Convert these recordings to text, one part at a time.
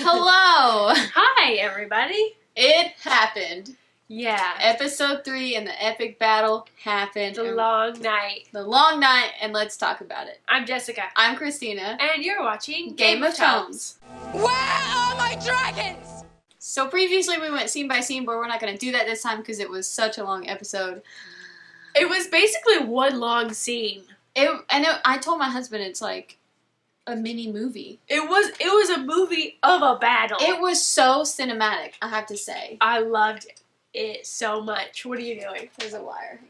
Hello! Hi, everybody. It happened. Yeah. Episode 3 and the epic battle happened. The long night. The long night, and let's talk about it. I'm Jessica. I'm Christeena. And you're watching Game of Tomes. Where are my dragons? So previously we went scene by scene, but we're not going to do that this time because it was such a long episode. It was basically one long scene. I told my husband it's like a mini movie. It was a movie of a battle. It was so cinematic, I have to say. I loved it so much. What are you doing? There's a wire.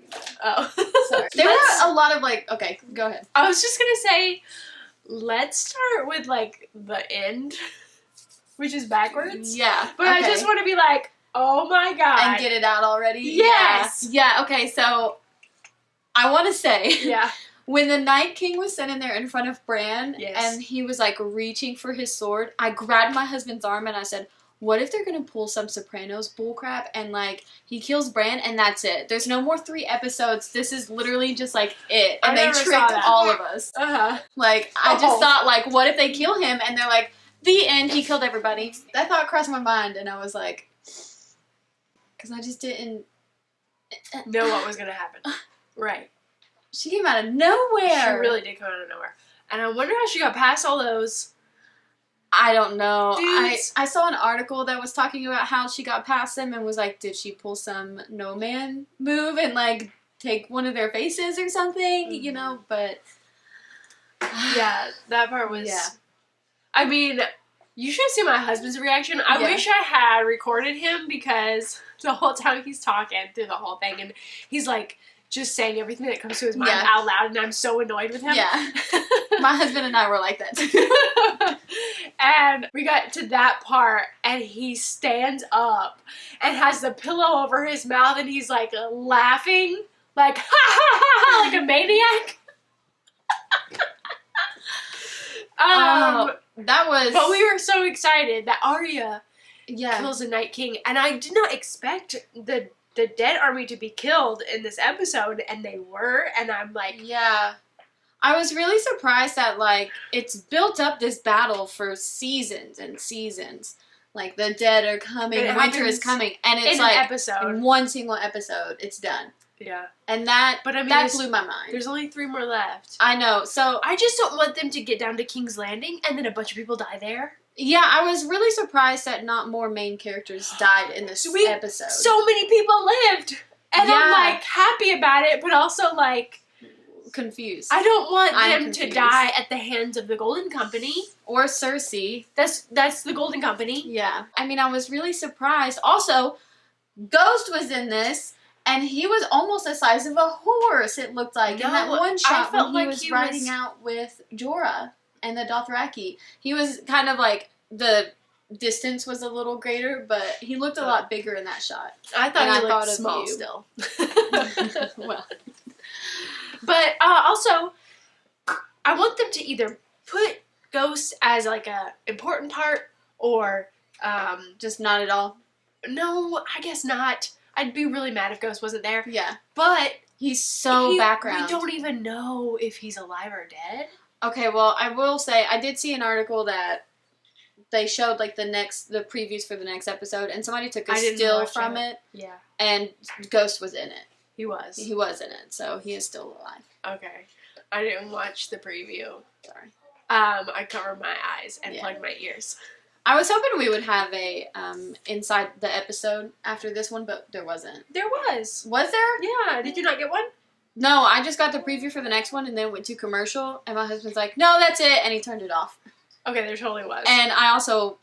Oh. Sorry. There were a lot of okay, go ahead. I was just going to say, let's start with the end, which is backwards. Yeah. But I just want to be like, oh my god. And get it out already? Yes. Yeah, okay, so I want to say. Yeah. When the Night King was sitting there in front of Bran, yes. and he was reaching for his sword, I grabbed my husband's arm and I said, what if they're gonna pull some Sopranos bullcrap and he kills Bran and that's it? There's no more 3 episodes. This is literally just it. And they tricked all of us. Uh-huh. I just thought what if they kill him and they're the end, he killed everybody. That thought crossed my mind and I was because I just didn't know what was gonna happen. Right. She came out of nowhere. She really did come out of nowhere. And I wonder how she got past all those. I don't know. Dudes. I saw an article that was talking about how she got past them and was did she pull some no man move and take one of their faces or something, Mm-hmm. but yeah, that part was yeah. I mean, you should see my husband's reaction. I wish I had recorded him because the whole time he's talking through the whole thing and he's just saying everything that comes to his mind out loud, and I'm so annoyed with him. Yeah. My husband and I were like that too. And we got to that part, and he stands up and has the pillow over his mouth, and he's laughing, ha ha ha, like a maniac. That was. But we were so excited that Arya kills kills the Night King, and I did not expect the dead army to be killed in this episode, and they were, and I'm yeah. I was really surprised that, it's built up this battle for seasons and seasons. The dead are coming, winter is coming, and it's in an episode. In one single episode, it's done. Yeah. And that, but I mean, that blew my mind. There's only 3 more left. I know, so. I just don't want them to get down to King's Landing, and then a bunch of people die there. Yeah, I was really surprised that not more main characters died in this episode. So many people lived! And I'm, happy about it, but also, confused. I don't want them to die at the hands of the Golden Company. Or Cersei. That's the Golden Company. Yeah. I mean, I was really surprised. Also, Ghost was in this, and he was almost the size of a horse, it looked like. In that one shot when he was riding out with Jorah and the Dothraki. He was kind of the distance was a little greater, but he looked a lot bigger in that shot. I thought he looked small still. Well. But also, I want them to either put Ghost as a important part or just not at all. No, I guess not. I'd be really mad if Ghost wasn't there. Yeah. But he's so background. We don't even know if he's alive or dead. Okay, well, I will say, I did see an article that they showed, the previews for the next episode, and somebody took a still from it. Yeah. And Ghost was in it. He was. He was in it, so he is still alive. Okay. I didn't watch the preview. Sorry. I covered my eyes and plugged my ears. I was hoping we would have a inside the episode after this one, but there wasn't. There was. Was there? Yeah. Did you not get one? No, I just got the preview for the next one and then went to commercial, and my husband's like, no, that's it, and he turned it off. Okay, there totally was. And I also,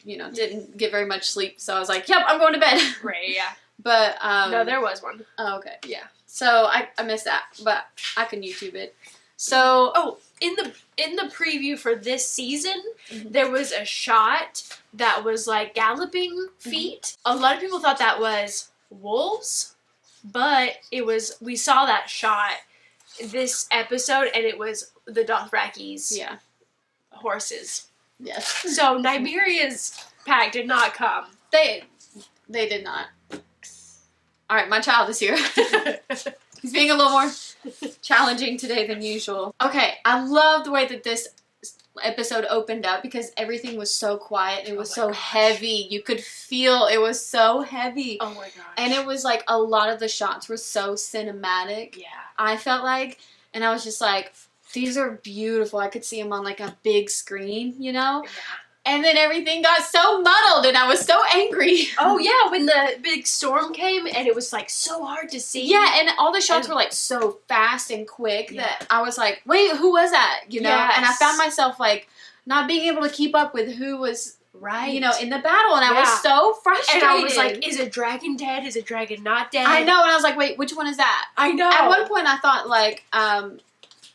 didn't get very much sleep, so I was like, yep, I'm going to bed. Right, yeah. But, no, there was one. Oh, okay. Yeah. So, I missed that, but I can YouTube it. So... Oh, in the preview for this season, there was a shot that was galloping feet. A lot of people thought that was wolves, but we saw that shot this episode, and it was the Dothraki's horses. Yes. So Niberia's pack did not come. They did not. Alright, my child is here. He's being a little more challenging today than usual. Okay, I love the way that this episode opened up because everything was so quiet. It was so heavy. You could feel it was so heavy. Oh my gosh. And it was like a lot of the shots were so cinematic. Yeah. I felt like, and I was just like, these are beautiful. I could see them on like a big screen, you know? Yeah. And then everything got so muddled and I was so angry. Oh yeah, when the big storm came and it was like so hard to see. Yeah, and all the shots were like so fast and quick that I was like, wait, who was that? You know? Yes. And I found myself like not being able to keep up with who was right, you know, in the battle, and I was so frustrated. And I was like, is a dragon dead? Is a dragon not dead? I know, and I was like, wait, which one is that? I know. At one point I thought like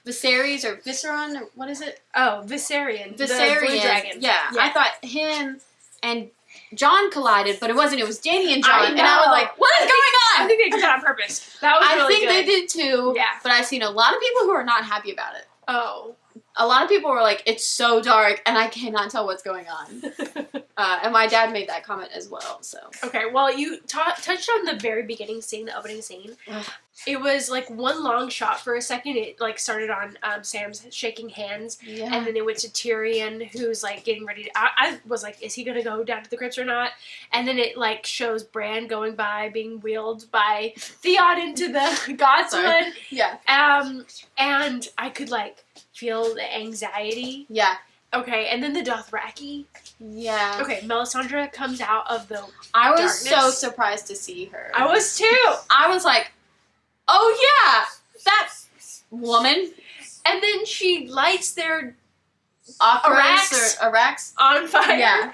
Viserys or Viserion, or what is it? Oh, Viserion. The blue dragon. Yeah, I thought him and Jon collided, but it wasn't. It was Dany and Jon, and I was like, what is going on? I think they did that on purpose. That was really good. I think they did too. Yeah. But I've seen a lot of people who are not happy about it. Oh. A lot of people were like, it's so dark, and I cannot tell what's going on. And my dad made that comment as well, so. Okay, well, you touched on the very beginning scene, the opening scene. It was, like, one long shot for a second. It, like, started on Sam's shaking hands, and then it went to Tyrion, who's, like, getting ready to... I was like, is he going to go down to the crypts or not? And then it, like, shows Bran going by, being wheeled by Theon into the Godswood. Yeah. And I could, like, feel the anxiety. Yeah. Okay, and then the Dothraki. Yeah. Okay, Melisandre comes out of the I was darkness. so surprised to see her. I was too. I was like, oh yeah, that woman. And then she lights their Arax on fire. Yeah.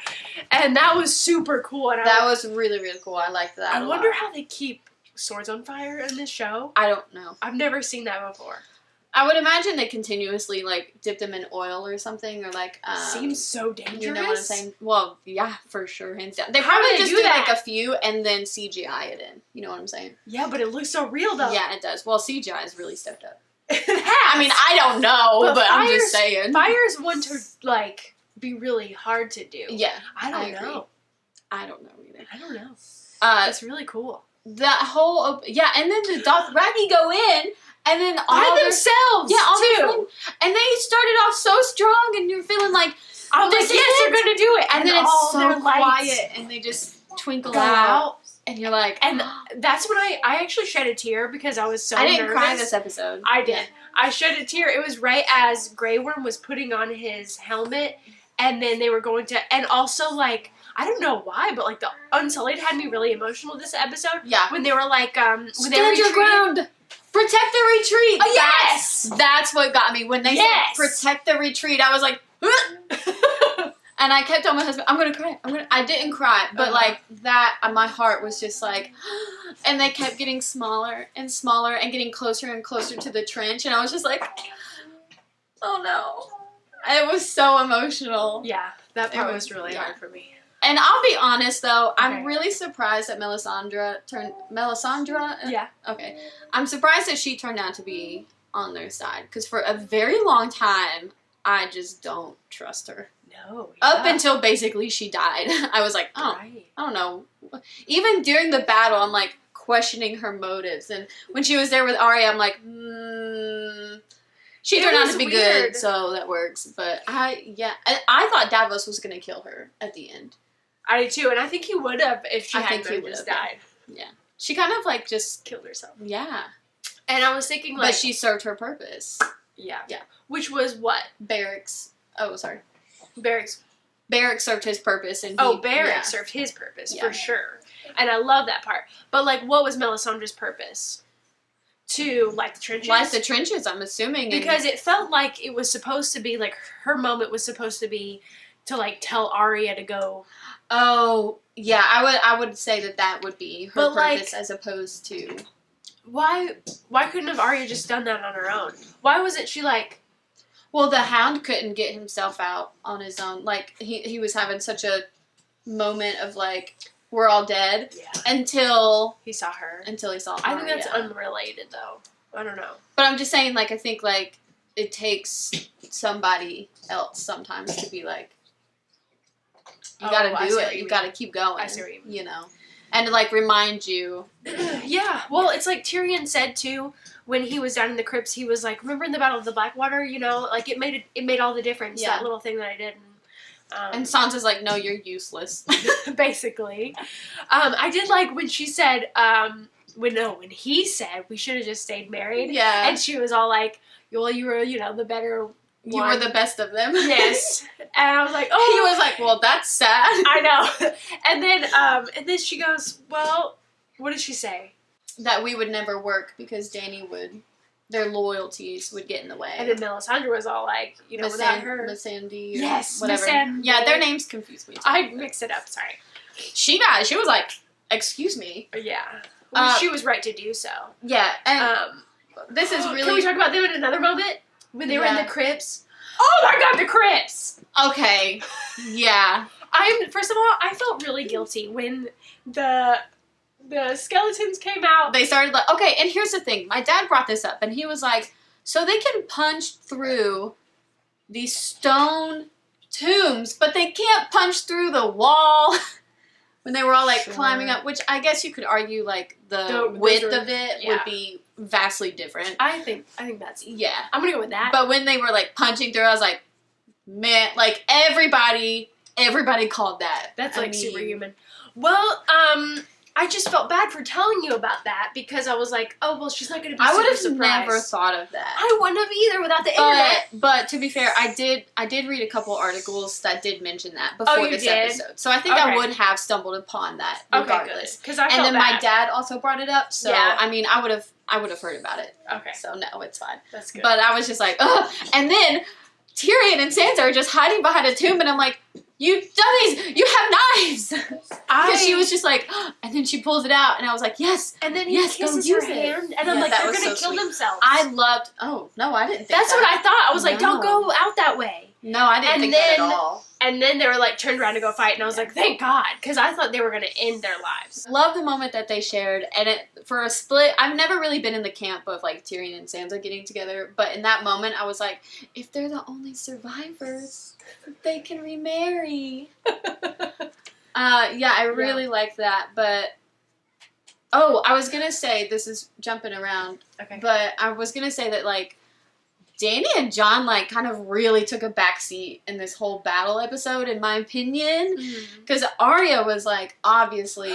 And that was super cool. And that was really, really cool. I liked that. I wonder how they keep swords on fire in this show. I don't know. I've never seen that before. I would imagine they continuously, like, dip them in oil or something, or, like, seems so dangerous. You know what I'm saying? Well, yeah, for sure, hands down. They How probably do they just do do, that? like, a few and then CGI it in. You know what I'm saying? Yeah, but it looks so real, though. Yeah, it does. Well, CGI is really stepped up. It has. I mean, I don't know, but I'm just saying. Fire's one to, like, be really hard to do. Yeah. I don't know. I don't know either. I don't know. It's really cool. That whole... yeah, and then the Dothraki go in... And then all by themselves, too. And they started off so strong, and you're feeling like, I'm like, yes, they're gonna do it. And then it's so their quiet, and they just twinkle out, and you're like, and that's when I actually shed a tear because I was so I didn't nervous. cry this episode. I did. I shed a tear. It was right as Grey Worm was putting on his helmet, and then they were going to, and also like. I don't know why, but like the Unsullied had me really emotional this episode. Yeah. When they were like, stand your ground. Protect the retreat. Oh, yes. That's what got me. When they said protect the retreat, I was like, and I kept telling my husband, I'm gonna cry. I didn't cry, but like that, my heart was just like, and they kept getting smaller and smaller and getting closer and closer to the trench, and I was just like, oh no. It was so emotional. Yeah, that part was really hard for me. And I'll be honest, though, I'm really surprised that Melisandre? Yeah. Okay. I'm surprised that she turned out to be on their side. Because for a very long time, I just don't trust her. No. Up until basically she died. I was like, oh, I don't know. Even during the battle, I'm like questioning her motives. And when she was there with Arya, I'm like, she turned out to be good, so that works. But I thought Davos was going to kill her at the end. I did too, and I think he would have if she hadn't just died. Yeah. She kind of like just killed herself. Yeah. And I was thinking like... But she served her purpose. Yeah. Yeah. Which was what? Barracks. Oh, sorry. Barracks served his purpose. And Barracks served his purpose, for sure. And I love that part. But like, what was Melisandre's purpose? To light the trenches? Light the trenches, I'm assuming. Because it felt like it was supposed to be, like, her moment was supposed to be to, like, tell Arya to go... Oh, yeah, I would say that would be her purpose as opposed to... Why couldn't have Arya just done that on her own? Why wasn't she like... Well, the Hound couldn't get himself out on his own. Like, he was having such a moment of, like, we're all dead until... He saw her. Until he saw Arya. I think that's unrelated, though. I don't know. But I'm just saying, like, I think, like, it takes somebody else sometimes to be like, you gotta do it. You gotta keep going. I see what you mean. You know? And to, like, remind you. Yeah. Well, it's like Tyrion said, too, when he was down in the crypts, he was like, remember in the Battle of the Blackwater, you know, like it made all the difference, that little thing that I did. And Sansa's like, no, you're useless. Basically. I did like when she said, when he said we should have just stayed married. Yeah. And she was all like, well, you were, you know, the better one. You were the best of them. Yes. And I was like, oh. He was like, well, that's sad. I know. And then she goes, well, what did she say? That we would never work because their loyalties would get in the way. And then Melisandre was all like, you know, without her. Missandei. Yes, whatever. Missandei. Yeah, their names confuse me too. I mixed it up, sorry. She was like, excuse me. Yeah. Well, she was right to do so. Yeah, and this is really... Can we talk about them in another moment? When they were in the crypts? Oh my god, the crypts! Okay. Yeah. First of all, I felt really guilty when the skeletons came out. They started like, okay, and here's the thing. My dad brought this up, and he was like, so they can punch through these stone tombs, but they can't punch through the wall. When they were all like climbing up, which I guess you could argue like the width of it would be vastly different. I think that's I'm gonna go with that. But when they were like punching through, I was like, man, like everybody called that. That's superhuman. Well, I just felt bad for telling you about that because I was like, oh, well, she's not going to be super surprised. I would have never thought of that. I wouldn't have either without the internet. But to be fair, I did read a couple articles that did mention that before this episode. So I think I would have stumbled upon that regardless. Because I felt And then bad. my dad also brought it up. So, I mean, I would have heard about it. Okay. So, no, it's fine. That's good. But I was just like, ugh. And then Tyrion and Sansa are just hiding behind a tomb, and I'm like, you dummies! You have knives! Because she was just like, and then she pulls it out, and I was like, yes! And then he kisses her hand, and I'm like, they're going to kill themselves. I loved, I didn't think That's what I thought. I was like, don't go out that way. No, I didn't think that at all. And then they were like turned around to go fight, and I was like, thank God, because I thought they were going to end their lives. Love the moment that they shared, and for a split, I've never really been in the camp of like Tyrion and Sansa getting together, but in that moment, I was like, if they're the only survivors, they can remarry. I really like that, but I was gonna say, this is jumping around, but I was gonna say that like Dany and Jon like kind of really took a backseat in this whole battle episode, in my opinion, because Arya was like obviously.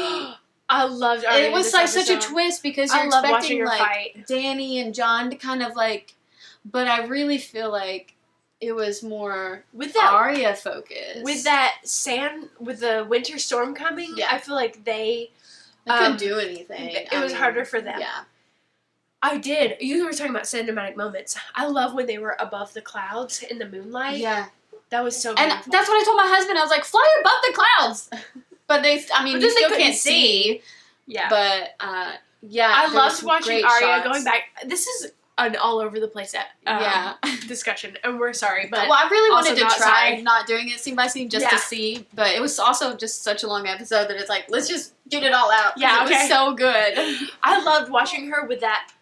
I loved Arya. It was like such a twist because you're expecting like fight. Dany and Jon to kind of like, but I really feel like it was more with that Arya focus. With the winter storm coming, I feel like they couldn't do anything. It was harder for them. Yeah. I did. You were talking about cinematic moments. I love when they were above the clouds in the moonlight. Yeah. That was so beautiful. And that's what I told my husband. I was like, fly above the clouds. But you still can't see. Yeah. But, I loved watching Arya going back. This is an all over the place discussion, and we're sorry, but I really wanted to try sorry. not doing it scene by scene just to see, but it was also just such a long episode that it's like, let's just get it all out. Yeah, it was so good. I loved watching her with that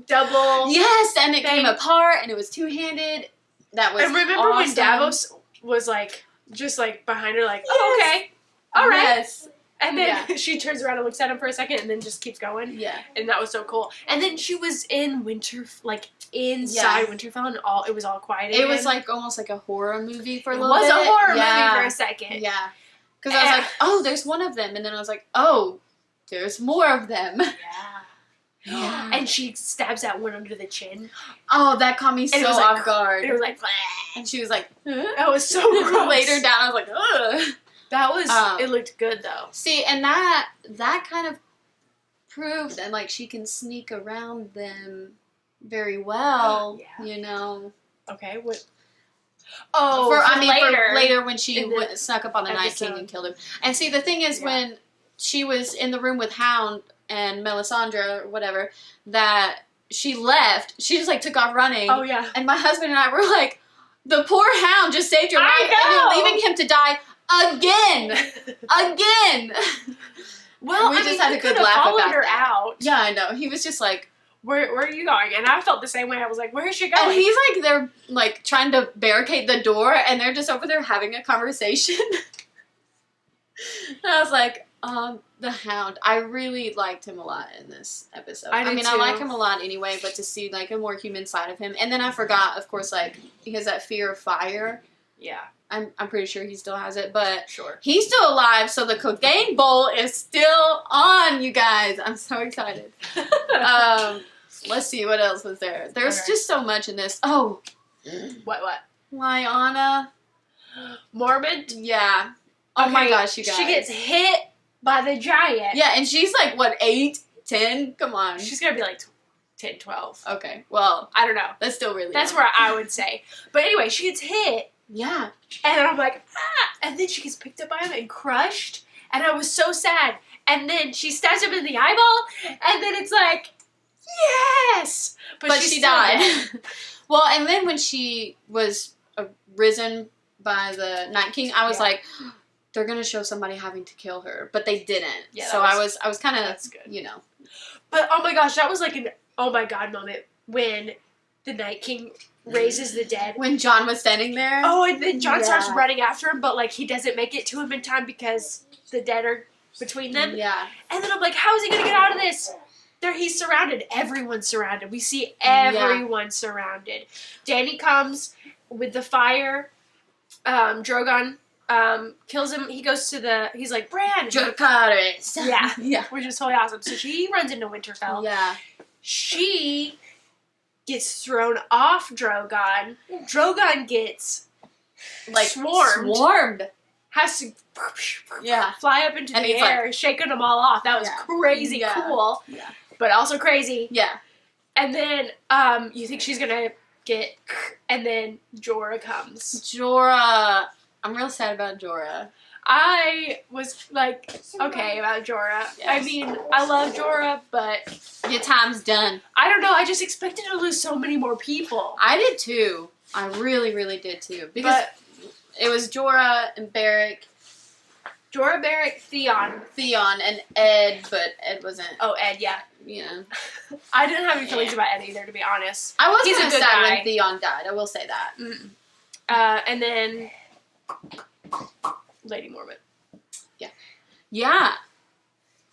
double. Yes, and it came apart, and it was two-handed. That was. And remember when Davos was like, just like behind her, like, oh, okay, all right. Yes. And then she turns around and looks at him for a second, and then just keeps going. Yeah. And that was so cool. And then she was in inside Winterfell, and it was all quiet again. It was like almost like a horror movie for a little bit. It was a horror movie for a second. Yeah. Because I was like, oh, there's one of them. And then I was like, oh, there's more of them. Yeah. And she stabs that one under the chin. Oh, that caught me so off guard. It was like, and she was like, that was so gross. Later down, I was like, ugh. That was, it looked good though. See, and that kind of proved that like she can sneak around them very well, you know. Okay, what? For later when she snuck up on the Night King and killed him. And see, the thing is when she was in the room with Hound and Melisandre or whatever, that she left, she just like took off running. Oh yeah. And my husband and I were like, the poor Hound just saved your life and you're leaving him to die again. Well, we just had a good laugh about her that. Out. Yeah, I know. He was just like, where are you going? And I felt the same way. I was like, where is she going? And he's like, they're like trying to barricade the door, and they're just over there having a conversation. And I was like, The Hound. I really liked him a lot in this episode. I mean, I like him a lot anyway, but to see, like, a more human side of him. And then I forgot, of course, like, he has that fear of fire. Yeah. I'm pretty sure he still has it, but sure. He's still alive, so the cocaine bowl is still on, you guys. I'm so excited. Let's see, what else was there? There's just so much in this. Oh. What? Lyanna. Mormont? Yeah. Oh my gosh, you guys. She gets hit by the giant. Yeah, and she's like, what, 8, 10? Come on. She's gonna be like 10, 12. Okay, well. I don't know. That's still really That's young. where I would say. But anyway, she gets hit. Yeah. And I'm like, ah! And then she gets picked up by him and crushed. And I was so sad. And then she stabs him in the eyeball. And then it's like, yes! But she died. Well, and then when she was risen by the Night King, I was like, they're gonna show somebody having to kill her, but they didn't. Yeah, so I was kind of, you know. But oh my gosh, that was like an oh my god moment when the Night King raises the dead. When Jon was standing there. Oh, and then Jon starts running after him, but like he doesn't make it to him in time because the dead are between them. Yeah. And then I'm like, how is he gonna get out of this? There, he's surrounded. Everyone's surrounded. We see everyone surrounded. Dany comes with the fire. Drogon kills him. He goes to he's like, Bran! Dracarys! Yeah. Which is totally awesome. So she runs into Winterfell. Yeah. She gets thrown off Drogon. Drogon gets like swarmed. Has to fly up into the air, like, shaking them all off. That was crazy cool. Yeah. But also crazy. Yeah. And then you think she's gonna get, and then Jorah comes. Jorah. I'm real sad about Jorah. I was like, okay about Jorah. Yes. I mean, I love Jorah, but your time's done. I don't know. I just expected to lose so many more people. I did too. I really, really did too. Because it was Jorah and Beric. Jorah, Beric, Theon, and Ed, but Ed wasn't. Oh, Ed, yeah. You know. I didn't have any feelings about Ed either, to be honest. I was He's kind a of good sad guy. when Theon died. I will say that. And then Lady Mormont. Yeah.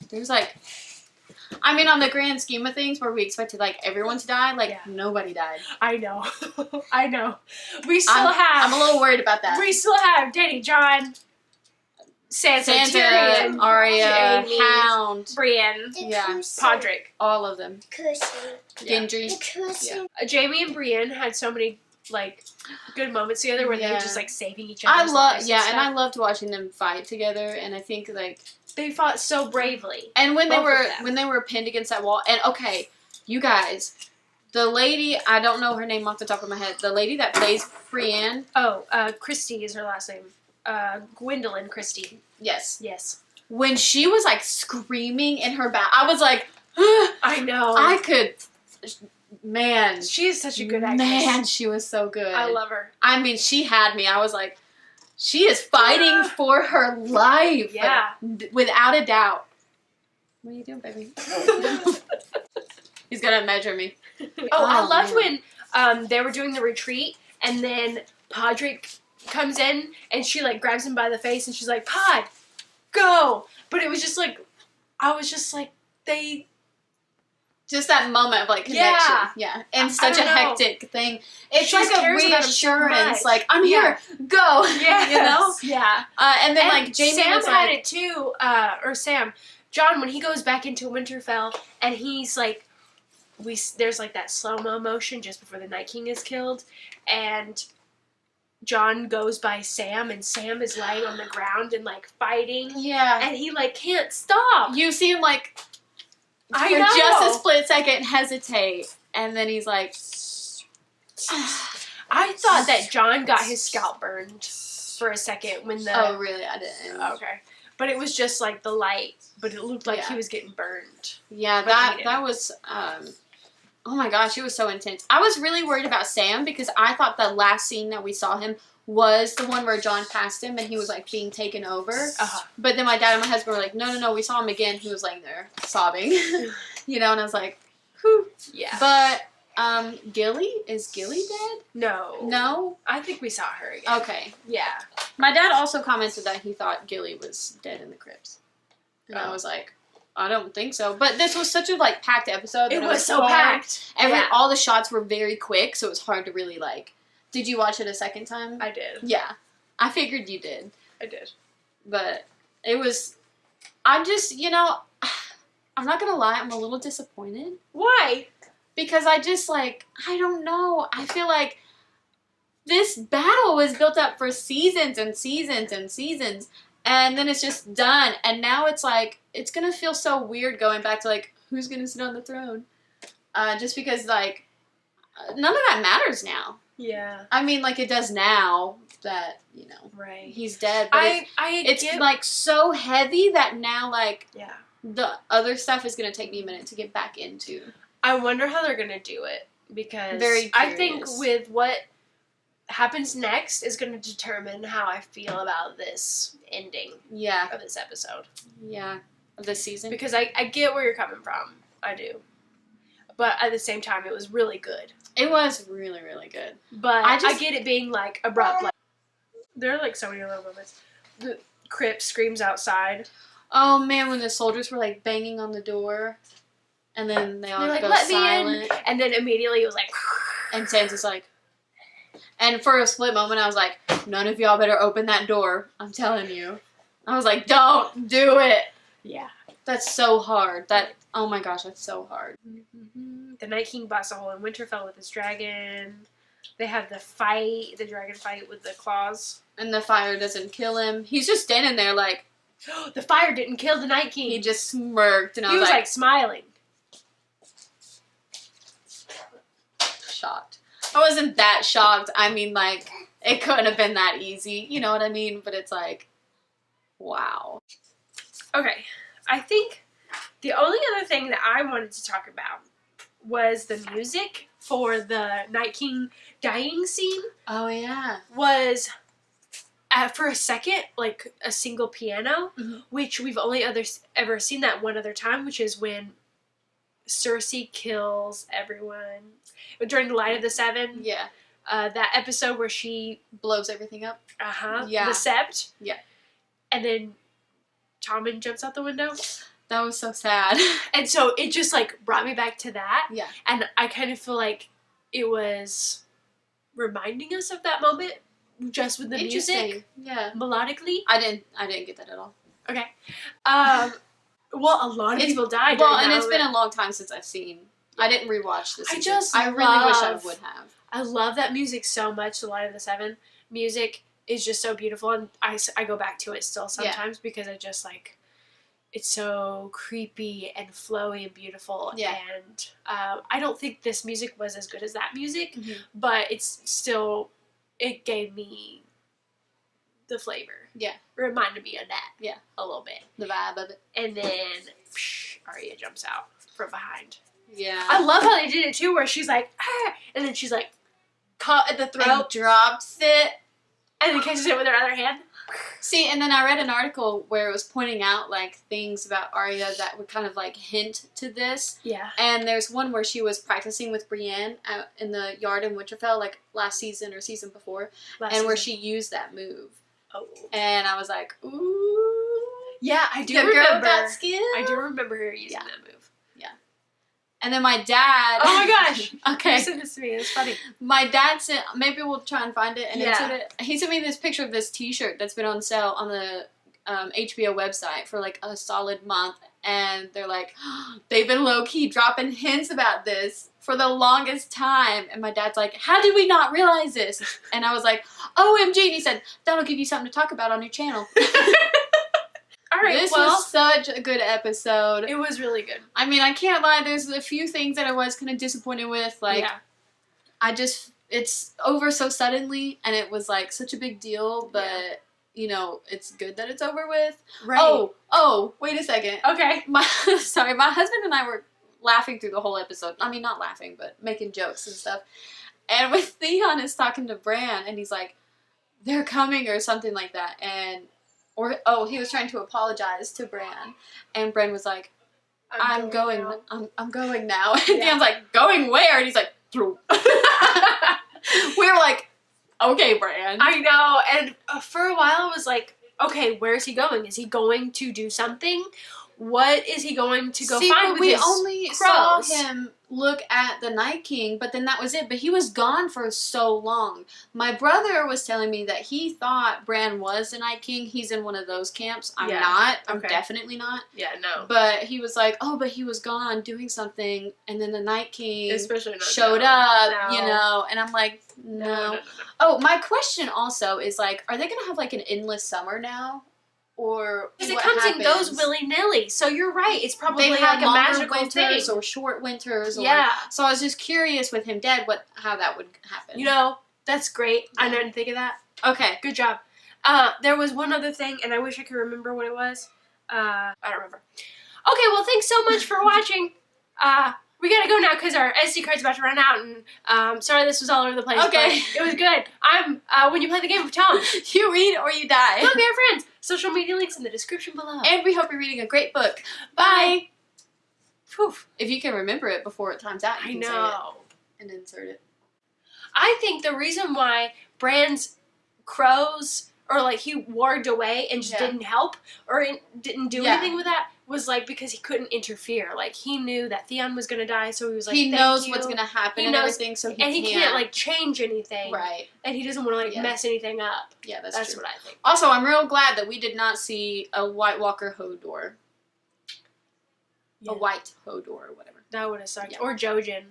There's like, I mean, on the grand scheme of things, where we expected like everyone to die, like nobody died. I know. I know. We still have. I'm a little worried about that. We still have Dany, Jon, Sansa, Tyrion, Arya, Jaime, Hound, Brienne, Podrick, all of them. Gendry. Jaime and Brienne had so many like good moments together where they were just like saving each other. I loved watching them fight together, and I think like they fought so bravely. And when they were pinned against that wall, and okay, you guys, the lady, I don't know her name off the top of my head. The lady that plays Brienne. Oh, Christie is her last name. Gwendolyn Christie. Yes. When she was like screaming in her back, I was like, I know. I could. Man, she is such a good actress. Man, she was so good. I love her. I mean, she had me. I was like, she is fighting for her life. Yeah. Without a doubt. What are you doing, baby? He's gonna measure me. I loved when they were doing the retreat, and then Podrick comes in, and she like grabs him by the face, and she's like, Pod, go! But it was just like, I was just like, just that moment of like connection. Yeah. And such a hectic thing. It's like a reassurance. Like, I'm here. Go. Yeah. You know? Yeah. And then like Jaime Sam had it too. Or Sam. Jon, when he goes back into Winterfell and he's like, there's like that slow-mo motion just before the Night King is killed. And Jon goes by Sam, and Sam is lying on the ground and like fighting. Yeah. And he like can't stop. You see him like for just a split second hesitate, and then he's like, I thought that Jon got his scalp burned for a second when the. Oh really? I didn't. Okay, but it was just like the light, but it looked like he was getting burned. Yeah, that was. Oh my gosh, it was so intense. I was really worried about Sam because I thought the last scene that we saw him was the one where Jon passed him and he was like being taken over. But then my dad and my husband were like, no, we saw him again. He was laying there sobbing, you know, and I was like, whew. Yeah. But Gilly, is Gilly dead? No, I think we saw her again. Okay. Yeah. My dad also commented that he thought Gilly was dead in the crypts. And I was like, I don't think so. But this was such a, like, packed episode. It was so packed. All the shots were very quick, so it was hard to really, like... Did you watch it a second time? I did. Yeah. I figured you did. I did. But it was... I'm just, you know... I'm not gonna lie, I'm a little disappointed. Why? Because I just, like... I don't know. I feel like... This battle was built up for seasons and seasons and seasons. And then it's just done. And now it's like, it's going to feel so weird going back to, like, who's going to sit on the throne? Just because, like, none of that matters now. Yeah. I mean, like, it does now that, you know, right. He's dead. But it's like, so heavy that now, like, the other stuff is going to take me a minute to get back into. I wonder how they're going to do it. Because Very curious. I think with what happens next is going to determine how I feel about this ending of this episode. Yeah. Of this season. Because I get where you're coming from. I do. But at the same time, it was really good. It was really, really good. But I get it being, like, abrupt. Like, there are, like, so many little moments. The Crip screams outside. Oh, man, when the soldiers were, like, banging on the door. And then they all like, go let silent. Me in. And then immediately it was like... And Sansa's like... And for a split moment, I was like, none of y'all better open that door. I'm telling you. I was like, don't do it. Yeah. That's so hard. Oh my gosh, that's so hard. Mm-hmm. The Night King busts a hole in Winterfell with his dragon. They have the dragon fight with the claws. And the fire doesn't kill him. He's just standing there like... The fire didn't kill the Night King. He just smirked. And he was like smiling. Shocked. I wasn't that shocked. I mean, like, it couldn't have been that easy. You know what I mean? But it's like, wow. Okay. I think the only other thing that I wanted to talk about was the music for the Night King dying scene. Oh, yeah. Was, for a second, like, a single piano, which we've only ever seen that one other time, which is when Cersei kills everyone. During the Light of the Seven. Yeah. That episode where she... blows everything up. Yeah. The Sept. Yeah. And then Tommen jumps out the window. That was so sad. And so it just, like, brought me back to that. Yeah. And I kind of feel like it was reminding us of that moment just with the music. Yeah. Melodically. I didn't get that at all. Okay. Well, a lot of people died. Well, and it's been a long time since I've seen... I didn't rewatch this season. I really wish I would have. I love that music so much, The Light of the Seven. Music is just so beautiful, and I go back to it still sometimes because I just, like, it's so creepy and flowy and beautiful. Yeah. And I don't think this music was as good as that music, but it's still, it gave me the flavor. Yeah. It reminded me of that. Yeah. A little bit. The vibe of it. And then Arya jumps out from behind. Yeah. I love how they did it too, where she's like, ah, and then she's like, caught at the throat. And drops it. And then catches it with her other hand. See, and then I read an article where it was pointing out, like, things about Arya that would kind of, like, hint to this. Yeah. And there's one where she was practicing with Brienne out in the yard in Winterfell, like, last season or season before. Where she used that move. Oh. And I was like, ooh. Yeah, I do remember. Girl got skill. I do remember her using that move. And then my dad... Oh my gosh! Okay. You sent this to me. It's funny. My dad sent... Maybe we'll try and find it. And he sent me this picture of this t-shirt that's been on sale on the HBO website for like a solid month. And they're like, they've been low-key dropping hints about this for the longest time. And my dad's like, how did we not realize this? And I was like, OMG. And he said, that'll give you something to talk about on your channel. All right, this was such a good episode. It was really good. I mean, I can't lie. There's a few things that I was kind of disappointed with. Like, it's over so suddenly, and it was, like, such a big deal. But, you know, it's good that it's over with. Right. Oh, wait a second. Okay. My husband and I were laughing through the whole episode. I mean, not laughing, but making jokes and stuff. And when Theon is talking to Bran, and he's like, they're coming or something like that, and... he was trying to apologize to Bran, and Bran was like, I'm going now. I'm going now. And Theon's like, going where? And he's like, through. We were like, okay, Bran. I know, and for a while I was like, okay, where is he going? Is he going to do something? What is he going to go find with his crows? We only saw him look at the Night King, but then that was it. But he was gone for so long. My brother was telling me that he thought Bran was the Night King. He's in one of those camps. I'm not. I'm definitely not. Yeah, no. But he was like, oh, but he was gone doing something, and then the Night King showed up, you know, and I'm like, no. Oh, my question also is, like, are they going to have, like, an endless summer now? Or because it comes and goes willy-nilly. So you're right. It's probably like a magical winters thing. Or short winters. Or, yeah. So I was just curious with him dead how that would happen. You know, that's great. Yeah. I didn't think of that. Okay. Good job. There was one other thing, and I wish I could remember what it was. I don't remember. Okay, well, thanks so much for watching. We gotta go now because our SD card's about to run out, and sorry this was all over the place. Okay. But it was good. I'm when you play the game with Tom. You read or you die. Come be our friends. Social media links in the description below. And we hope you're reading a great book. Bye. Poof. If you can remember it before it times out, you can say it and insert it. I think the reason why Bran's crows, or like he warged away and just didn't help or didn't do anything with that, was like because he couldn't interfere. Like he knew that Theon was gonna die, so he was like, he knows what's gonna happen and everything, so he can't like change anything, right? And he doesn't want to like mess anything up. Yeah, that's true. What I think. Also, I'm real glad that we did not see a White Walker Hodor. Yeah. A White Hodor or whatever. That would have sucked. Yeah. Or Jojen.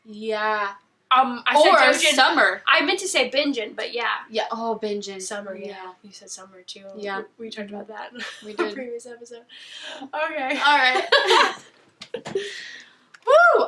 Yeah. I said Jojen. Summer. I meant to say Benjen, but yeah. Yeah. Oh, Benjen. Summer. Yeah. You said Summer too. Yeah. We talked about that. We did. In the previous episode. Okay. All right. Woo!